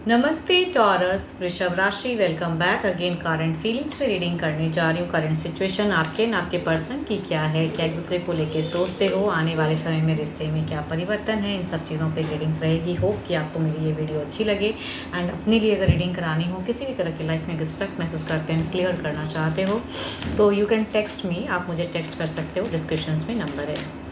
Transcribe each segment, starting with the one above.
नमस्ते टॉरस वृषभ राशि, welcome back again. Current feelings में रीडिंग करने जा रही हूँ। करंट सिचुएशन आपके न आपके पर्सन की क्या है, क्या एक दूसरे को लेके सोचते हो, आने वाले समय में रिश्ते में क्या परिवर्तन है, इन सब चीज़ों पे रीडिंग्स रहेगी। होप कि आपको मेरी ये वीडियो अच्छी लगे। एंड अपने लिए अगर रीडिंग करानी हो, किसी भी तरह की लाइफ में अगर स्टक महसूस करते हैं, क्लियर करना चाहते हो तो यू कैन टेक्स्ट मी, आप मुझे टेक्स्ट कर सकते हो। डिस्क्रिप्शन में नंबर है।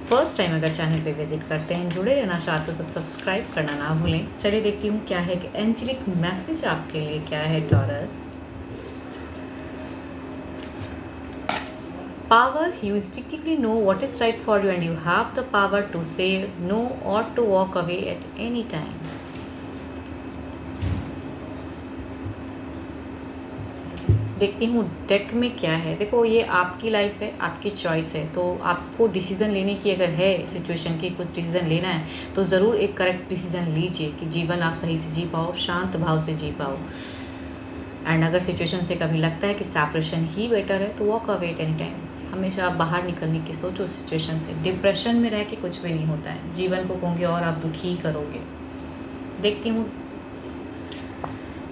फर्स्ट टाइम अगर चैनल पे विजिट करते हैं, जुड़े रहना चाहते हो तो सब्सक्राइब करना ना भूलें। चलिए देखती हूँ क्या है कि एंजेलिक मैसेज आपके लिए क्या है taurus. Power, you instinctively know what is right for you and you have the power to say no or to walk away at any time. देखती हूँ डेक में क्या है। देखो, ये आपकी लाइफ है, आपकी चॉइस है, तो आपको डिसीज़न लेने की अगर है सिचुएशन की, कुछ डिसीज़न लेना है तो ज़रूर एक करेक्ट डिसीज़न लीजिए कि जीवन आप सही से जी पाओ, शांत भाव से जी पाओ। एंड अगर सिचुएशन से कभी लगता है कि सेपरेशन ही बेटर है तो walk away at any time. हमेशा आप बाहर निकलने की सोचो सिचुएशन से। डिप्रेशन में रह के कुछ भी नहीं होता है, जीवन को कहूँगी और आप दुखी करोगे। देखती हूँ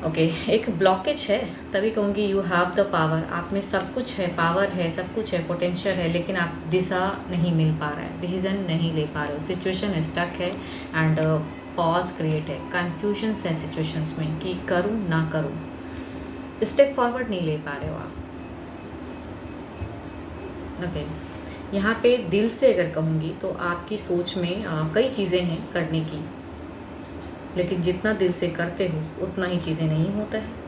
ओके, एक ब्लॉकेज है, तभी कहूँगी यू हैव द पावर। आप में सब कुछ है, पावर है, सब कुछ है, पोटेंशियल है, लेकिन आप दिशा नहीं मिल पा रहा है, डिसीजन नहीं ले पा रहे हो, सिचुएशन स्टक है एंड पॉज क्रिएट है, कन्फ्यूजन्स है सिचुएशंस में कि करूँ ना करूँ, स्टेप फॉरवर्ड नहीं ले पा रहे हो आप। ओके, यहाँ पे दिल से अगर कहूँगी तो आपकी सोच में कई चीज़ें हैं करने की, लेकिन जितना दिल से करते हो उतना ही चीज़ें नहीं होता है।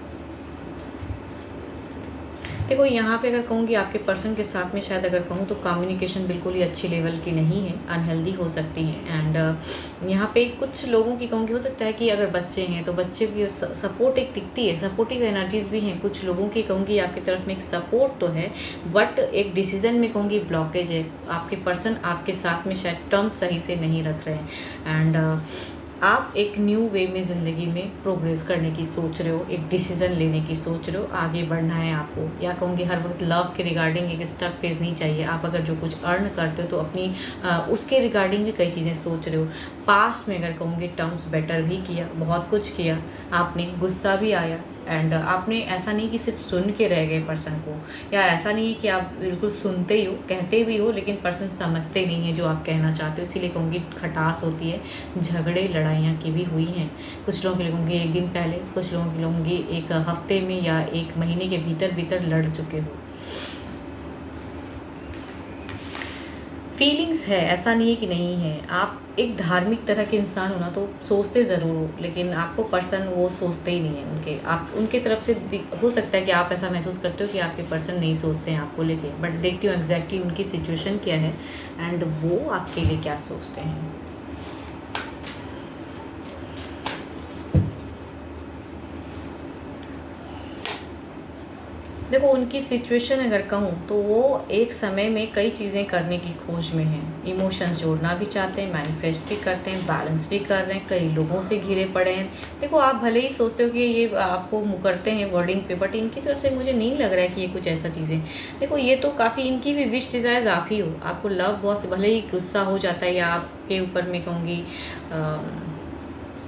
देखो, यहाँ पे अगर कहूँगी आपके पर्सन के साथ में शायद अगर कहूँ तो कम्युनिकेशन बिल्कुल ही अच्छी लेवल की नहीं है, अनहेल्दी हो सकती हैं। एंड यहाँ पे कुछ लोगों की कहूँगी हो सकता है कि अगर बच्चे हैं तो बच्चे की सपोर्ट एक दिखती है, सपोर्टिव एनर्जीज भी हैं। कुछ लोगों की कहूँगी आपकी तरफ में एक सपोर्ट तो है, बट एक डिसीजन में कहूँगी ब्लॉकेज है। आपके पर्सन आपके साथ में शायद टर्म सही से नहीं रख रहे हैं एंड आप एक न्यू वे में ज़िंदगी में प्रोग्रेस करने की सोच रहे हो, एक डिसीज़न लेने की सोच रहे हो, आगे बढ़ना है आपको। या कहूँगी हर वक्त लव के रिगार्डिंग एक स्टक फेज नहीं चाहिए। आप अगर जो कुछ अर्न करते हो तो अपनी उसके रिगार्डिंग भी कई चीज़ें सोच रहे हो। पास्ट में अगर कहूँगी टर्म्स बेटर भी किया, बहुत कुछ किया आपने, गुस्सा भी आया एंड आपने ऐसा नहीं कि सिर्फ सुन के रह गए पर्सन को, या ऐसा नहीं है कि आप बिल्कुल सुनते ही हो, कहते भी हो, लेकिन पर्सन समझते नहीं है जो आप कहना चाहते हो। इसीलिए कहूँगी खटास होती है, झगड़े लड़ाइयाँ की भी हुई हैं। कुछ लोगों के लिए कहूँगी एक दिन पहले, कुछ लोगों के लिए कहूँगी एक हफ्ते में या एक महीने के भीतर भीतर लड़ चुके हो। फीलिंग्स है, ऐसा नहीं है कि नहीं है। आप एक धार्मिक तरह के इंसान हो ना, तो सोचते ज़रूर हो, लेकिन आपको पर्सन वो सोचते ही नहीं है। आप उनके तरफ से हो सकता है कि आप ऐसा महसूस करते हो कि आपके पर्सन नहीं सोचते हैं आपको लेके, बट देखती हूँ एग्जैक्टली उनकी सिचुएशन क्या है एंड वो आपके लिए क्या सोचते हैं। देखो, उनकी सिचुएशन अगर कहूँ तो वो एक समय में कई चीज़ें करने की खोज में हैं। इमोशंस जोड़ना भी चाहते हैं, मैनिफेस्ट भी करते हैं, बैलेंस भी कर रहे हैं, कई लोगों से घिरे पड़े हैं। देखो, आप भले ही सोचते हो कि ये आपको मुकरते हैं वर्डिंग पे, बट इनकी तरफ से मुझे नहीं लग रहा है कि ये कुछ ऐसा चीज़ें। देखो, ये तो काफ़ी इनकी भी विश डिज़ायर्स आप ही हो। आपको लव बहुत, भले ही गुस्सा हो जाता है या आपके ऊपर में कहूँगी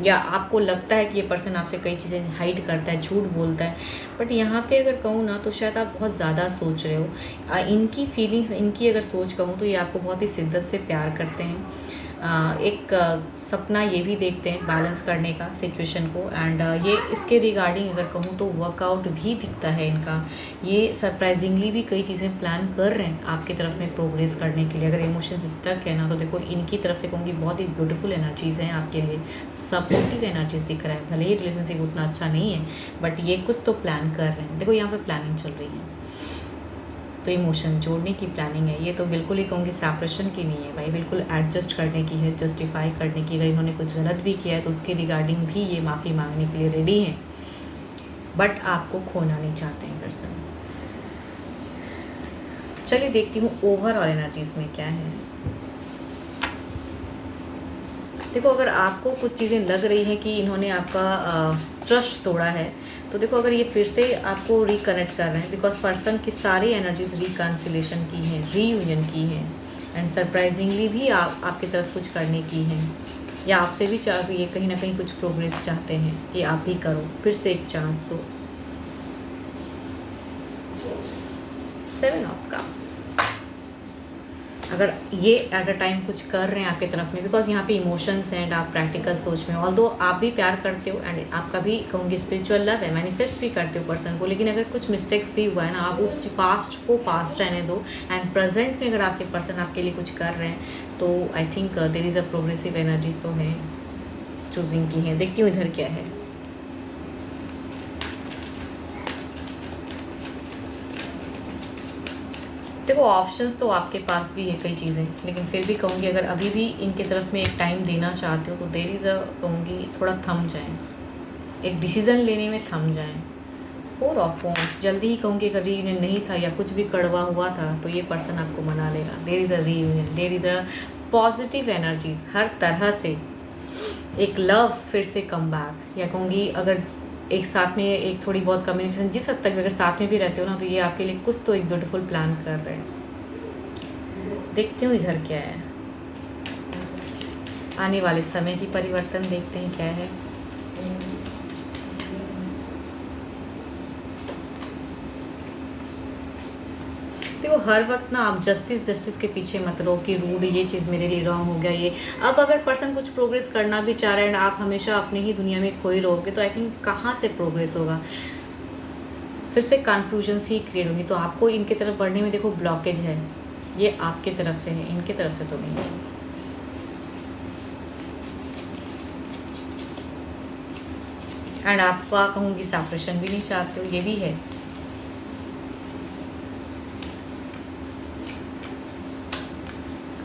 या आपको लगता है कि ये पर्सन आपसे कई चीज़ें हाइड करता है, झूठ बोलता है, बट यहाँ पे अगर कहूँ ना तो शायद आप बहुत ज़्यादा सोच रहे हो। इनकी फीलिंग्स, इनकी अगर सोच कहूँ तो ये आपको बहुत ही शिद्दत से प्यार करते हैं। एक सपना ये भी देखते हैं बैलेंस करने का सिचुएशन को एंड ये इसके रिगार्डिंग अगर कहूँ तो वर्कआउट भी दिखता है इनका। ये सरप्राइजिंगली भी कई चीज़ें प्लान कर रहे हैं आपकी तरफ में प्रोग्रेस करने के लिए। अगर इमोशंस स्टक है ना तो देखो, इनकी तरफ से कहूँगी बहुत ही ब्यूटीफुल एनर्जीज़ हैं आपके लिए, सपोर्टिव एनर्जीज दिख रहा है। भले ही रिलेशनशिप उतना अच्छा नहीं है, बट ये कुछ तो प्लान कर रहे हैं। देखो, यहाँ पर प्लानिंग चल रही है, तो इमोशन जोड़ने की प्लानिंग है। ये तो बिल्कुल ही कहूँगी सेपरेशन की नहीं है भाई, बिल्कुल एडजस्ट करने की है, जस्टिफाई करने की। अगर इन्होंने कुछ गलत भी किया है तो उसके रिगार्डिंग भी ये माफ़ी मांगने के लिए रेडी हैं, बट आपको खोना नहीं चाहते हैं पर्सन। चलिए देखती हूँ ओवरऑल एनर्जीज में क्या है। देखो, अगर आपको कुछ चीज़ें लग रही हैं कि इन्होंने आपका ट्रस्ट तोड़ा है, तो देखो अगर ये फिर से आपको रिकनेक्ट कर रहे हैं, बिकॉज पर्सन की सारी एनर्जीज रिकन्सिलेशन की हैं, रीयूनियन की हैं एंड सरप्राइजिंगली भी आपकी तरफ कुछ करने की हैं। या आपसे भी ये कहीं ना कहीं कुछ प्रोग्रेस चाहते हैं कि आप भी करो, फिर से एक चांस दो। 7 ऑफ कप्स। अगर ये एट अ टाइम कुछ कर रहे हैं आपकी तरफ में, बिकॉज यहाँ पे इमोशंस हैं एंड आप प्रैक्टिकल सोच में, ऑल्दो आप भी प्यार करते हो एंड आपका भी कहूँगी स्पिरिचुअल लव है, मैनिफेस्ट भी करते हो पर्सन को, लेकिन अगर कुछ मिस्टेक्स भी हुआ है ना, आप उस पास्ट को पास्ट रहने दो एंड प्रेजेंट में अगर आपके पर्सन आपके लिए कुछ कर रहे हैं तो I think there is a progressive energies तो हैं चूजिंग की हैं। देखती हूँ इधर क्या है। देखो ऑप्शंस तो आपके पास भी है कई चीज़ें, लेकिन फिर भी कहूँगी अगर अभी भी इनके तरफ में एक टाइम देना चाहते हो तो देयर इज़ अ कहूँगी थोड़ा थम जाएं, एक डिसीज़न लेने में थम जाएं। 4 ऑफ वॉन्ड्स। जल्दी ही कहूँगी अगर रीयूनियन नहीं था या कुछ भी कड़वा हुआ था तो ये पर्सन आपको मना लेगा। There is a reunion, there is a positive energies हर तरह से, एक लव फिर से कम बैक, या कहूँगी अगर एक साथ में एक थोड़ी बहुत कम्युनिकेशन जिस हद तक भी अगर साथ में भी रहते हो ना तो ये आपके लिए कुछ तो एक ब्यूटीफुल प्लान कर रहे हैं। देखते हो इधर क्या है, आने वाले समय की परिवर्तन देखते हैं क्या है। देखो हर वक्त ना आप जस्टिस के पीछे मत रहो कि रूड ये चीज़ मेरे लिए रॉन्ग हो गया ये। अब अगर पर्सन कुछ प्रोग्रेस करना भी चाह रहे हैं एंड आप हमेशा अपनी ही दुनिया में खोए रहोगे तो आई थिंक कहाँ से प्रोग्रेस होगा, फिर से कन्फ्यूजन ही क्रिएट होगी। तो आपको इनके तरफ बढ़ने में देखो ब्लॉकेज है, ये आपके तरफ से है, इनके तरफ से तो नहीं है। एंड आपका कहूँगी सेपरेशन भी नहीं चाहते हो, ये भी है।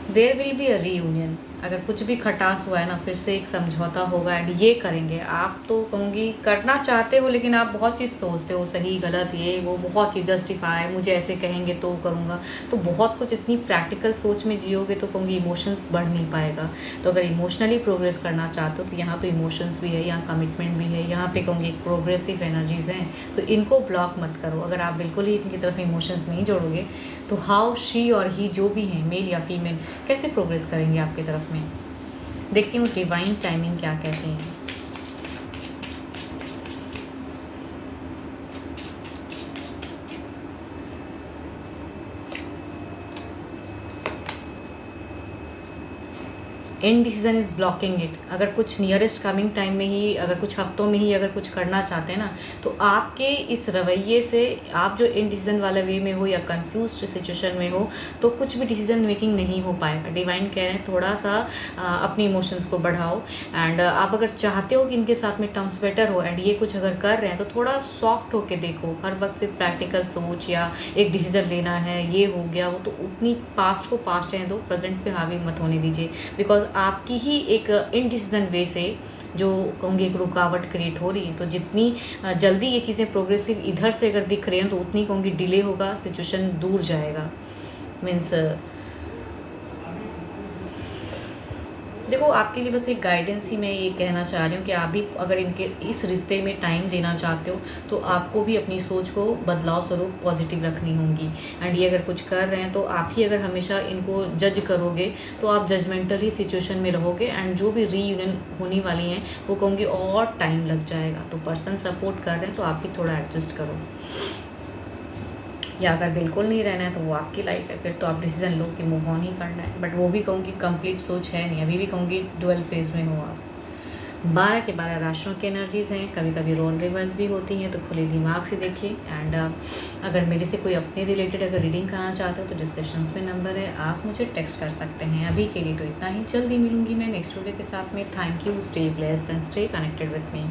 There will be a reunion. अगर कुछ भी खटास हुआ है ना फिर से एक समझौता होगा एंड ये करेंगे। आप तो कहूँगी करना चाहते हो लेकिन आप बहुत चीज़ सोचते हो, सही गलत ये वो, बहुत चीज़ जस्टिफाई, मुझे ऐसे कहेंगे तो करूँगा, तो बहुत कुछ इतनी प्रैक्टिकल सोच में जियोगे तो कहूँगी इमोशंस बढ़ नहीं पाएगा। तो अगर इमोशनली प्रोग्रेस करना चाहते हो तो यहाँ तो इमोशंस भी है, यहाँ कमिटमेंट भी है, यहाँ पे कहूँगी एक प्रोग्रेसिव एनर्जीज़ हैं, तो इनको ब्लॉक मत करो। अगर आप बिल्कुल ही इनकी तरफ इमोशंस नहीं जोड़ोगे तो हाउ शी और ही जो भी हैं मेल या फीमेल कैसे प्रोग्रेस करेंगे आपकी तरफ में। देखती हूँ डिवाइन टाइमिंग क्या कहते हैं। Indecision is blocking it. अगर कुछ नियरेस्ट कमिंग टाइम में ही, अगर कुछ हफ्तों में ही अगर कुछ करना चाहते हैं ना तो आपके इस रवैये से, आप जो इनडिसीजन वाला वे में हो या कंफ्यूज्ड सिचुएशन में हो तो कुछ भी डिसीजन मेकिंग नहीं हो पाएगा। डिवाइन कह रहे हैं थोड़ा सा अपनी इमोशंस को बढ़ाओ एंड आप अगर चाहते हो कि इनके साथ में टर्म्स बेटर हो एंड ये कुछ अगर कर रहे हैं तो थोड़ा सॉफ्ट होके देखो। हर वक्त सिर्फ प्रैक्टिकल सोच या एक डिसीजन लेना है ये हो गया वो, तो उतनी पास्ट को पास्ट रहने दो, प्रेजेंट पे हावी मत होने दीजिए। बिकॉज आपकी ही एक इनडिसीजन वे से जो कहूँगी एक रुकावट क्रिएट हो रही है। तो जितनी जल्दी ये चीज़ें प्रोग्रेसिव इधर से अगर दिख रही हैं तो उतनी कहूँगी डिले होगा, सिचुएशन दूर जाएगा। मीन्स देखो आपके लिए बस एक गाइडेंस ही मैं ये कहना चाह रही हूँ कि आप भी अगर इनके इस रिश्ते में टाइम देना चाहते हो तो आपको भी अपनी सोच को बदलाव स्वरूप पॉजिटिव रखनी होगी। एंड ये अगर कुछ कर रहे हैं तो आप ही अगर हमेशा इनको जज करोगे तो आप जजमेंटल ही सिचुएशन में रहोगे एंड जो भी रीयूनियन होने वाली हैं वो कहूँगी और टाइम लग जाएगा। तो पर्सन सपोर्ट कर रहे हैं तो आप भी थोड़ा एडजस्ट करो, या अगर बिल्कुल नहीं रहना है तो वो आपकी लाइफ है, फिर तो आप डिसीजन लो कि मूव ऑन ही करना है। बट वो भी कहूँगी कंप्लीट सोच है नहीं, अभी भी कहूँगी डुअल फेज में हो आप। 12 के 12 राशियों की एनर्जीज़ हैं, कभी कभी रोल रिवर्स भी होती हैं, तो खुले दिमाग से देखिए। एंड अगर मेरे से कोई अपने रिलेटेड अगर रीडिंग कराना चाहते हो तो डिस्क्रिप्शंस में नंबर है, आप मुझे टेक्स्ट कर सकते हैं। अभी के लिए तो इतना ही, जल्दी मिलूंगी मैं नेक्स्ट वीडियो के साथ में। Thank you, stay blessed and stay connected with me.